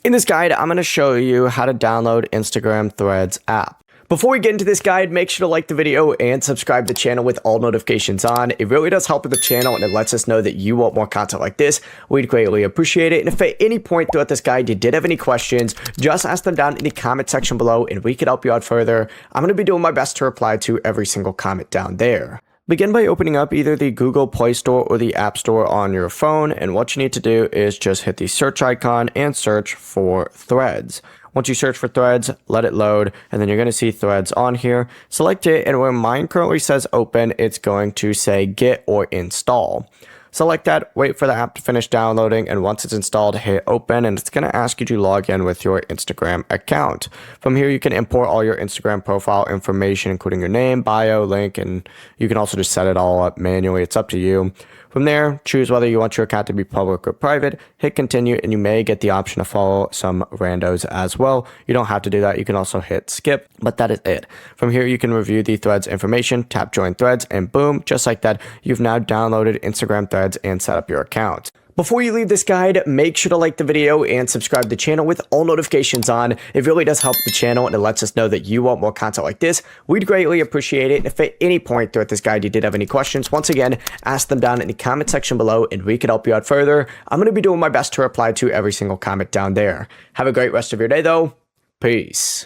In this guide, I'm going to show you how to download Instagram Threads app. Before we get into this guide, make sure to like the video and subscribe to the channel with all notifications on. It really does help with the channel and it lets us know that you want more content like this. We'd greatly appreciate it. And if at any point throughout this guide you did have any questions, just ask them down in the comment section below and we can help you out further. I'm going to be doing my best to reply to every single comment down there. Begin by opening up either the Google Play Store or the App Store on your phone, and what you need to do is just hit the search icon and search for Threads. Once you search for Threads, let it load, and then you're going to see Threads on here. Select it, and where mine currently says open, it's going to say get or install. Select that, wait for the app to finish downloading, and once it's installed, hit open, and it's going to ask you to log in with your Instagram account. From here, you can import all your Instagram profile information, including your name, bio, link, and you can also just set it all up manually. It's up to you. From there, choose whether you want your account to be public or private, hit continue, and you may get the option to follow some randos as well. You don't have to do that. You can also hit skip, but that is it. From here, you can review the Threads information, tap join Threads, and boom, just like that, you've now downloaded Instagram Threads and set up your account. Before you leave this guide, make sure to like the video and subscribe to the channel with all notifications on. It really does help the channel and it lets us know that you want more content like this. We'd greatly appreciate it. And if at any point throughout this guide you did have any questions, once again, ask them down in the comment section below and we can help you out further. I'm going to be doing my best to reply to every single comment down there. Have a great rest of your day though. Peace.